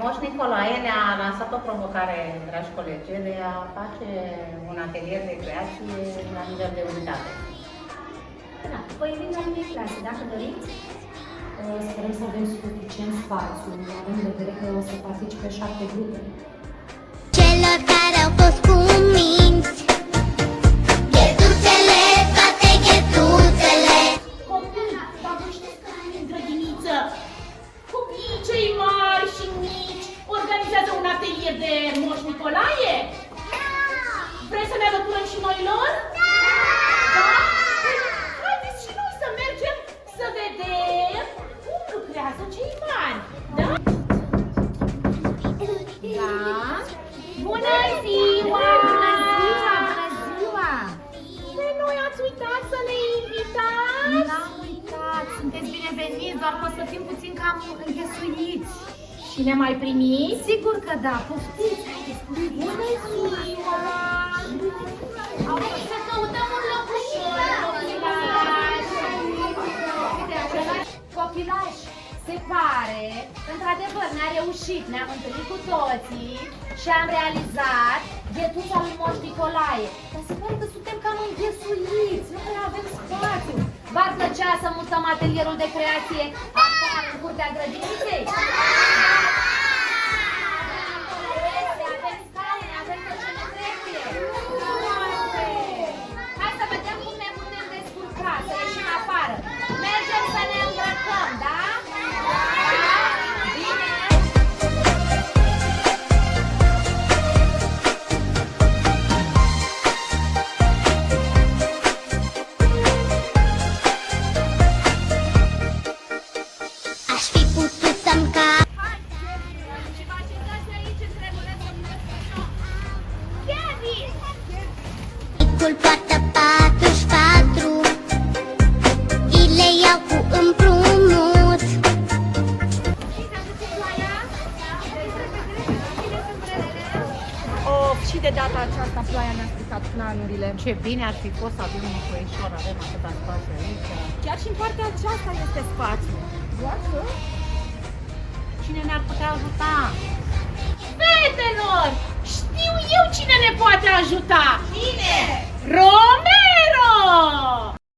Moș Nicolae ne-a lansat o provocare, dragi colegi, de a face un atelier de creație la nivel de unitate. Da, vă invit la mine clase, dacă doriți. Sperăm să avem suficient spațiu, avem de vedere că o să participe 7 grupe. Celor care au fost cuminți, ghetuțele, toate ghetuțele. Copii, dar voi știți că în grădiniță copiii cei mari și mici organizează un atelier de Moș Nicolae? Vreți să ne alăturăm și noi lor? Da? Haideți și noi să mergem să vedem cum lucrează cei mari. Da? Da? Bună ziua! Bună ziua! Bună ziua! Pe noi ați uitat să ne invitați? N-am uitat, sunteți bineveniți, doar că o să fim puțin cam înghesuiți. Și ne mai primiți? Sigur că da, poftiți, haideți, poftiți! Bună ziua! Hai să căutăm un locușor, Copilaș, se pare, într-adevăr ne-a reușit, ne-am întâlnit cu toții și am realizat ghetuța lui Moș Nicolae. Dar se pare că suntem cam înghesuiți, nu prea avem spațiu. V-ar plăcea să mutăm atelierul de creație afară, în curtea grădiniței? Avem scale, avem tot ce ne trebuie. Hai să vedem cum ne putem descurca, să ieșim afară. Mergem să ne îmbrăcăm, da? Bine! Aș fi putut să-mi cap Micul poartă 44, îi le iau cu împrumut. Și de data aceasta ploaia ne-a stricat planurile. Ce bine ar fi fost să avem un puișor, avem atâta spațiu aici. Chiar și în partea aceasta este spațiu. Doar că Cine ne-ar putea ajuta? fetelor! Știu eu cine ne poate ajuta! Cine? Romero!